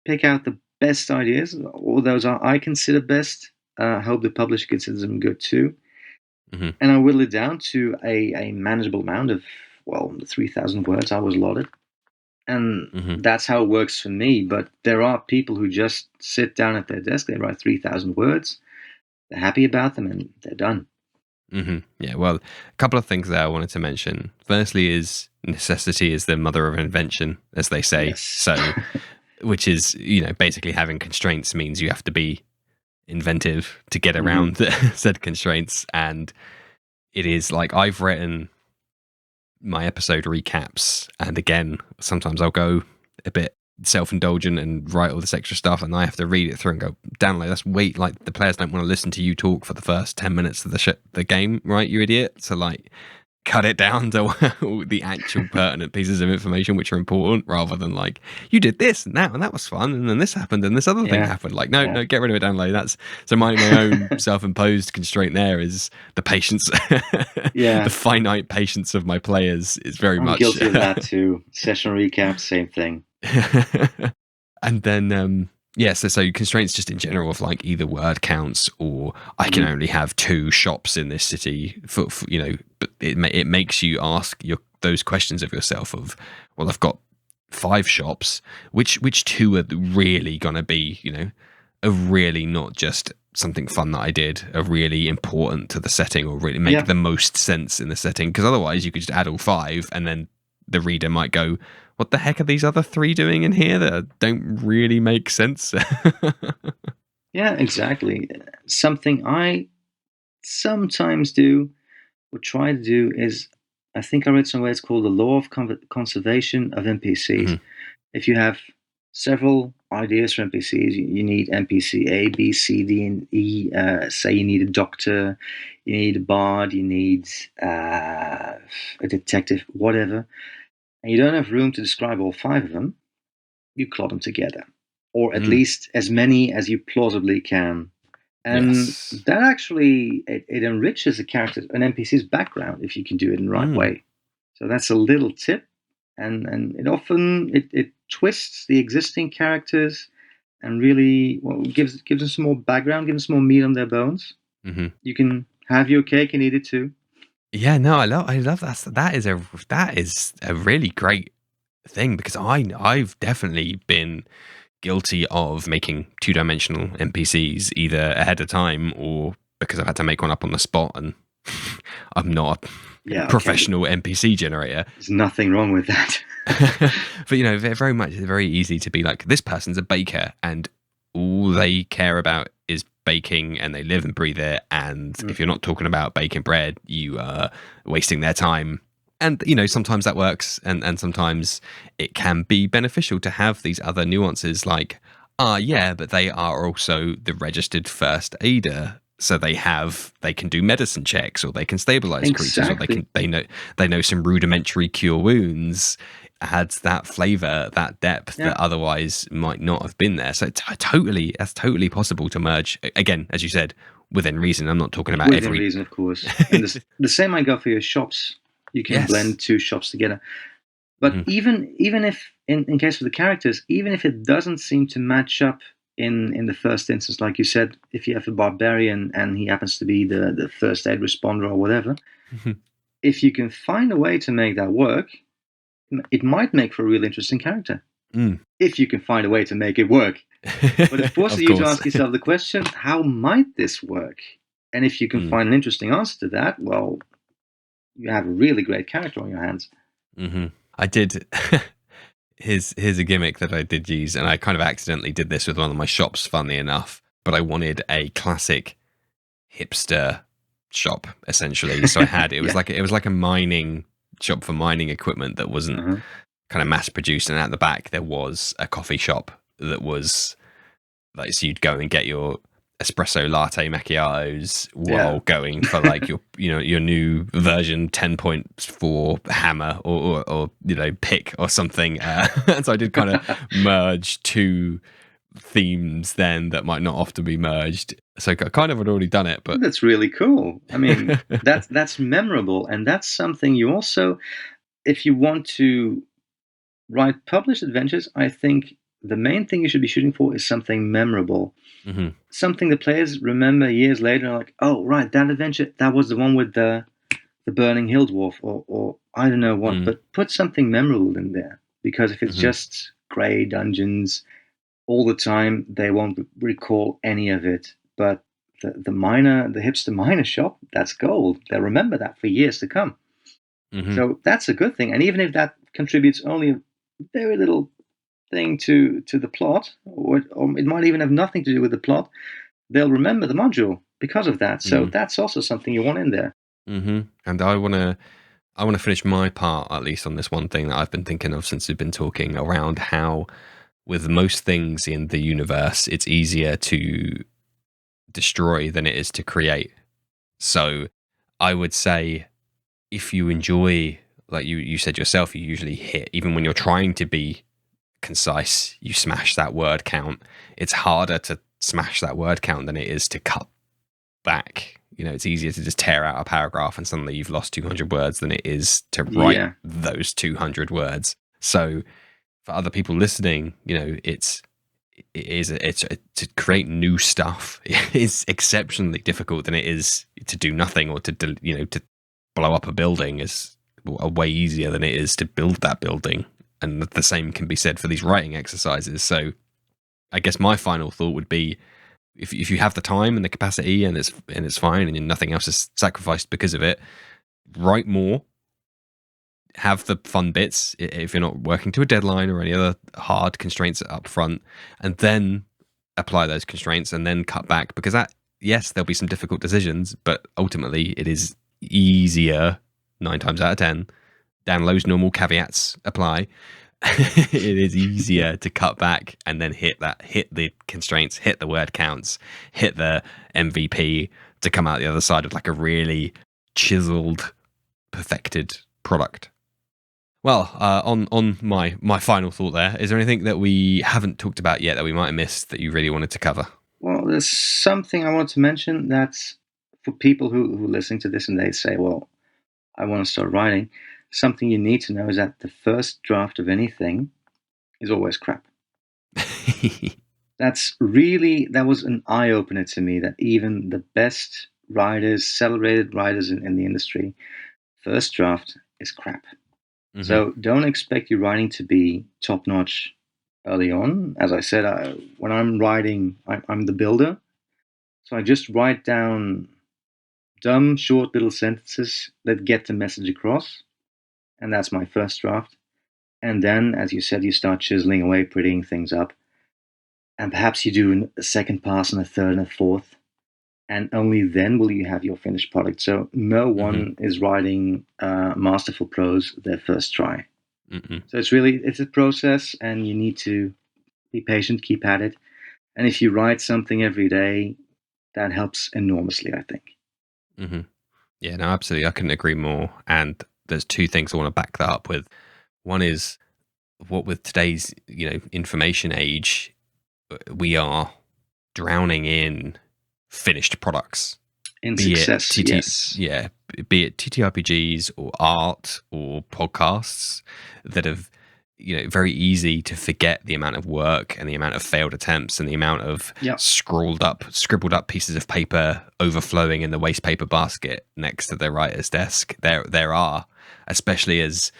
pick out the best ideas, or those I consider best. I hope the publisher considers them good too. Hmm. And I whittle it down to a manageable amount of, the 3,000 words I was allotted. And Hmm. that's how it works for me. But there are people who just sit down at their desk, they write 3,000 words, they're happy about them, and they're done. Hmm. Yeah, well, a couple of things there I wanted to mention. Firstly, is necessity is the mother of invention, as they say. Yes. So, which is, basically having constraints means you have to be inventive to get Hmm. around said constraints. And it is like I've written my episode recaps, and again, sometimes I'll go a bit self-indulgent and write all this extra stuff, and I have to read it through and go, download, that's wait, like the players don't want to listen to you talk for the first 10 minutes of the game, right, you idiot? So like cut it down to the actual pertinent pieces of information which are important, rather than like, you did this and that was fun, and then this happened and this other thing Yeah, happened. Like, no, yeah, no, get rid of it, download. That's so my own self-imposed constraint there is the patience, the yeah. finite patience of my players is very I'm much. guilty of that too. Session recap, same thing. And then yeah, so constraints just in general of like either word counts or I can Hmm. only have 2 shops in this city for you know, but it makes you ask those questions of yourself of, well, I've got 5 shops, which 2 are really gonna be, you know, are really not just something fun that I did, are really important to the setting or really make Yeah, the most sense in the setting, because otherwise you could just add all 5 and then the reader might go, what the heck are these other 3 doing in here that don't really make sense? yeah, exactly. Something I sometimes do or try to do is, I think I read somewhere it's called the law of conservation of NPCs. Mhm. If you have several ideas for NPCs, you need NPC A, B, C, D, and E. Say you need a doctor, you need a bard, you need a detective, whatever, and you don't have room to describe all 5 of them, you clot them together, or at Mm. least as many as you plausibly can. And Yes. that actually it enriches a character, an NPC's background, if you can do it in the right Mm. way. So that's a little tip, and it often it twists the existing characters and really, well, gives them some more background, gives them some more meat on their bones. Mhm. You can have your cake and eat it too. Yeah, no, I love that. That is a really great thing, because I've definitely been guilty of making 2-dimensional NPCs either ahead of time or because I've had to make one up on the spot, and I'm not a Yeah, okay. professional NPC generator. There's nothing wrong with that. But you know, very much, it's very easy to be like, this person's a baker and all they care about is baking and they live and breathe it, and Mm. if you're not talking about baking bread, you are wasting their time. And you know, sometimes that works, and sometimes it can be beneficial to have these other nuances, like, yeah, but they are also the registered first aider, so they can do medicine checks, or they can stabilize creatures, or Exactly. they know some rudimentary cure wounds. Adds that flavor, that depth Yeah. that otherwise might not have been there. So that's totally possible to merge, again, as you said, within reason. I'm not talking about Within every. reason, of course. And the same I go for your shops. You can Yes. blend 2 shops together. But Mhm. even if in case of the characters, even if it doesn't seem to match up in the first instance, like you said, if you have a barbarian and he happens to be the first aid responder or whatever, if you can find a way to make that work, it might make for a really interesting character. Mm. If you can find a way to make it work. But it forces Of you to course. ask yourself the question, how might this work? And if you can Mm. find an interesting answer to that, well, you have a really great character on your hands. Hmm. I did. Here's a gimmick that I did use, and I kind of accidentally did this with one of my shops, funnily enough. But I wanted a classic hipster shop, essentially. So I had Yeah. it was like a mining shop for mining equipment that wasn't Uh-huh. kind of mass produced, and at the back there was a coffee shop that was like, so you'd go and get your espresso latte macchiatos Yeah. while going for like your, you know, your new version 10.4 hammer, or you know, pick or something. And so I did kind of merge 2 themes then that might not often be merged. So I kind of had already done it, but That's really cool. I mean, that's memorable, and that's something you also, if you want to write published adventures, I think the main thing you should be shooting for is something memorable, Mhm. something the players remember years later, like, oh right, that adventure, that was the one with the burning hill dwarf, or I don't know what, Mm. but put something memorable in there, because if it's Mhm. just grey dungeons all the time, they won't recall any of it. But the hipster miner shop, that's gold. They'll remember that for years to come. Mhm. So that's a good thing. And even if that contributes only a very little thing to the plot, or it might even have nothing to do with the plot, they'll remember the module because of that. So Mm. that's also something you want in there. And I want to finish my part, at least on this one thing that I've been thinking of since we've been talking around how, with most things in the universe, it's easier to destroy than it is to create. So I would say, if you enjoy, like you said yourself, you usually hit, even when you're trying to be concise, you smash that word count. It's harder to smash that word count than it is to cut back. It's easier to just tear out a paragraph and suddenly you've lost 200 words than it is to write Yeah. those 200 words. So for other people listening, it's to create new stuff is exceptionally difficult than it is to do nothing, or to blow up a building is way easier than it is to build that building. And the same can be said for these writing exercises. So I guess my final thought would be, if you have the time and the capacity and it's fine and nothing else is sacrificed because of it, write more, have the fun bits if you're not working to a deadline or any other hard constraints up front, and then apply those constraints and then cut back, because yes, there'll be some difficult decisions, but ultimately it is easier 9 times out of 10. Download's normal caveats apply. It is easier to cut back and then hit the constraints, hit the word counts, hit the MVP to come out the other side of like a really chiseled, perfected product. Well, on my final thought there, is there anything that we haven't talked about yet that we might have missed that you really wanted to cover? Well, there's something I want to mention that's for people who are listening to this and they say, well, I want to start writing. Something you need to know is that the first draft of anything is always crap. That was an eye opener to me, that even the best writers, celebrated writers in the industry, first draft is crap. Mm-hmm. So don't expect your writing to be top notch early on. As I said, when I'm writing, I'm the builder. So I just write down dumb, short little sentences that get the message across. And that's my first draft. And then, as you said, you start chiseling away, prettying things up. And perhaps you do a second pass and a third and a fourth. And only then will you have your finished product. So no one is writing masterful prose their first try. Mm-mm. So it's a process, and you need to be patient, keep at it. And if you write something every day, that helps enormously, I think. Mm-hmm. Yeah, no, absolutely. I couldn't agree more. And there's two things I want to back that up with. One is, what with today's information age, we are drowning in finished products. In success, yes. Yeah, be it TTRPGs or art or podcasts that have, very easy to forget the amount of work and the amount of failed attempts and the amount of scribbled up pieces of paper overflowing in the waste paper basket next to the writer's desk. There are, especially as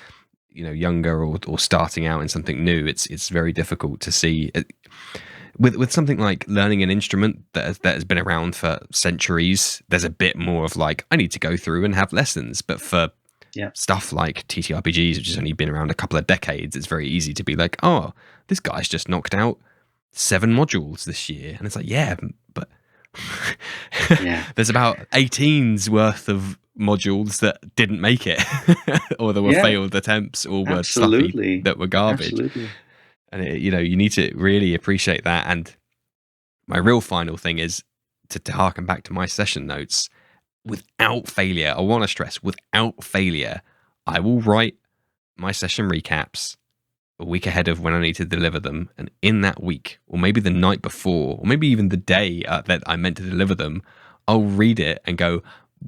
younger or starting out in something new, it's very difficult to see. With something like learning an instrument that has been around for centuries, there's a bit more of like, I need to go through and have lessons. But for stuff like TTRPGs, which has only been around a couple of decades, it's very easy to be like, oh, this guy's just knocked out 7 modules this year. And it's like, yeah, but there's about 18's worth of modules that didn't make it, or there were failed attempts, or were stuffy, that were garbage. Absolutely. And you need to really appreciate that. And my real final thing is to harken back to my session notes. Without failure, I want to stress, without failure, I will write my session recaps a week ahead of when I need to deliver them. And in that week, or maybe the night before, or maybe even the day that I meant to deliver them, I'll read it and go,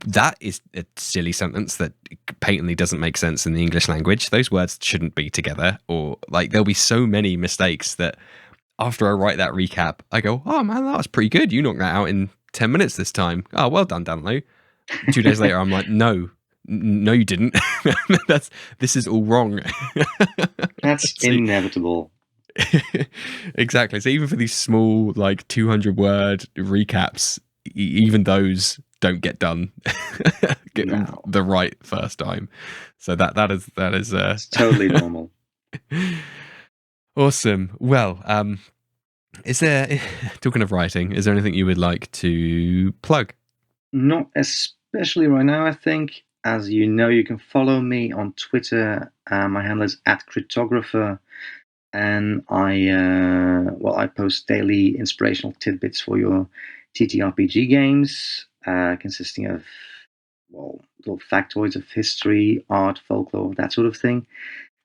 that is a silly sentence that patently doesn't make sense in the English language. Those words shouldn't be together. Or like, there'll be so many mistakes that after I write that recap, I go, oh man, that was pretty good. You knocked that out in 10 minutes this time. Oh, well done, Danlo. 2 days later, I'm like, no, you didn't. This is all wrong. That's inevitable. Exactly. So even for these small, like 200 word recaps, even those don't get done the right first time. So that is it's totally normal. Awesome. Well, Is there, talking of writing, is there anything you would like to plug? Not especially right now, I think. As you know, you can follow me on Twitter. My handle is @cryptographer, and I post daily inspirational tidbits for your TTRPG games, consisting of little factoids of history, art, folklore, that sort of thing.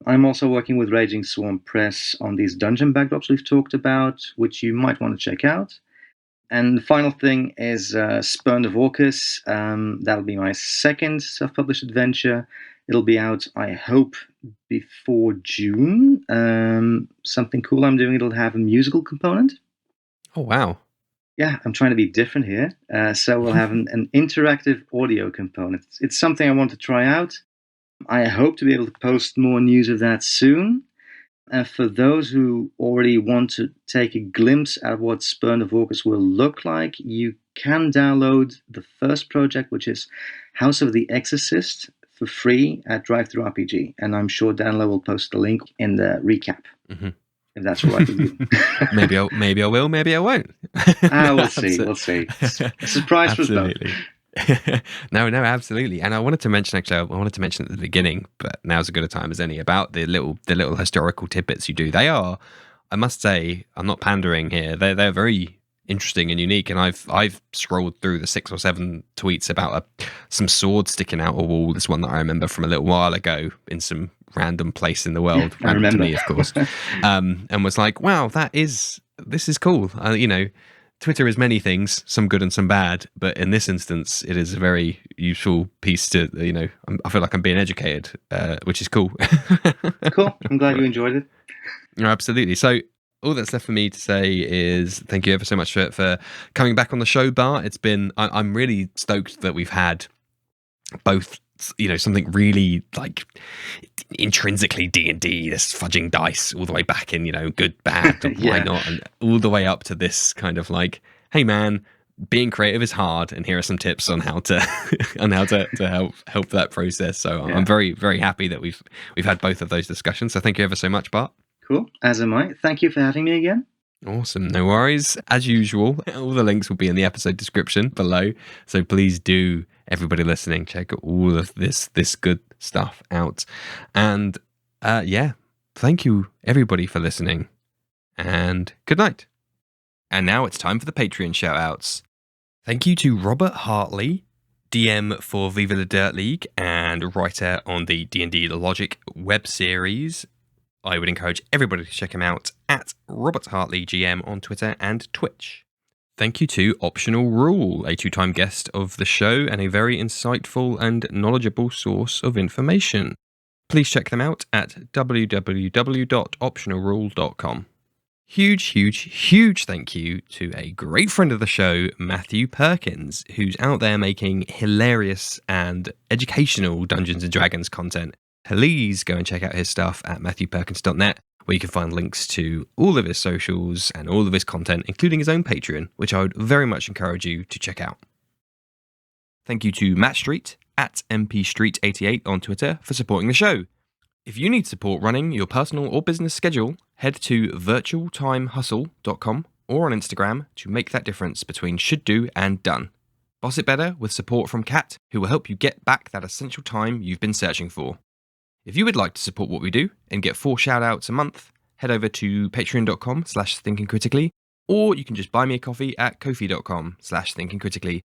I'm also working with Raging Swarm Press on these dungeon backdrops we've talked about, which you might want to check out. And the final thing is Spurn of Orcus. That'll be my second self-published adventure. It'll be out, I hope, before June. Something cool I'm doing, it'll have a musical component. Oh, wow. Yeah, I'm trying to be different here. So we'll have an interactive audio component. It's something I want to try out. I hope to be able to post more news of that soon. And for those who already want to take a glimpse at what Spurn of Orcus will look like, you can download the first project, which is House of the Exorcist, for free at DriveThruRPG. And I'm sure Danlo will post the link in the recap, if that's all right with you. maybe I will, maybe I won't. We'll see. We'll see. A surprise for us both. No, absolutely. And I wanted to mention at the beginning, but now's as good a time as any, about the little historical tidbits you do. They are, I must say, I'm not pandering here. They're very interesting and unique. And I've scrolled through the 6 or 7 tweets about some sword sticking out a wall. This one that I remember from a little while ago in some random place in the world, random to me, of course, and was like, wow, this is cool. Twitter is many things, some good and some bad, but in this instance, it is a very useful piece to, I feel like I'm being educated, which is cool. Cool. I'm glad you enjoyed it. Absolutely. So all that's left for me to say is thank you ever so much for coming back on the show, Bart. I'm really stoked that we've had both, something really like intrinsically D&D, this fudging dice all the way back in, good, bad, why not, and all the way up to this kind of like, hey man, being creative is hard, and here are some tips on how to help that process. So I'm very, very happy that we've had both of those discussions. So thank you ever so much, Bart. Cool. As am I. Thank you for having me again. Awesome. No worries. As usual, all the links will be in the episode description below. So please do, everybody listening, check all of this good stuff out. And thank you everybody for listening. And good night. And now it's time for the Patreon shout-outs. Thank you to Robert Hartley, DM for Viva la Dirt League and writer on the D&D Logic web series. I would encourage everybody to check him out at Robert Hartley GM on Twitter and Twitch. Thank you to Optional Rule, a 2-time guest of the show and a very insightful and knowledgeable source of information. Please check them out at www.optionalrule.com. Huge thank you to a great friend of the show, Matthew Perkins, who's out there making hilarious and educational Dungeons & Dragons content. Please go and check out his stuff at matthewperkins.net, where you can find links to all of his socials and all of his content, including his own Patreon, which I would very much encourage you to check out. Thank you to Matt Street at mpstreet88 on Twitter for supporting the show. If you need support running your personal or business schedule, head to virtualtimehustle.com or on Instagram to make that difference between should do and done. Boss it better with support from Kat, who will help you get back that essential time you've been searching for. If you would like to support what we do and get 4 shout-outs a month, head over to patreon.com/thinkingcritically, or you can just buy me a coffee at ko-fi.com/thinkingcritically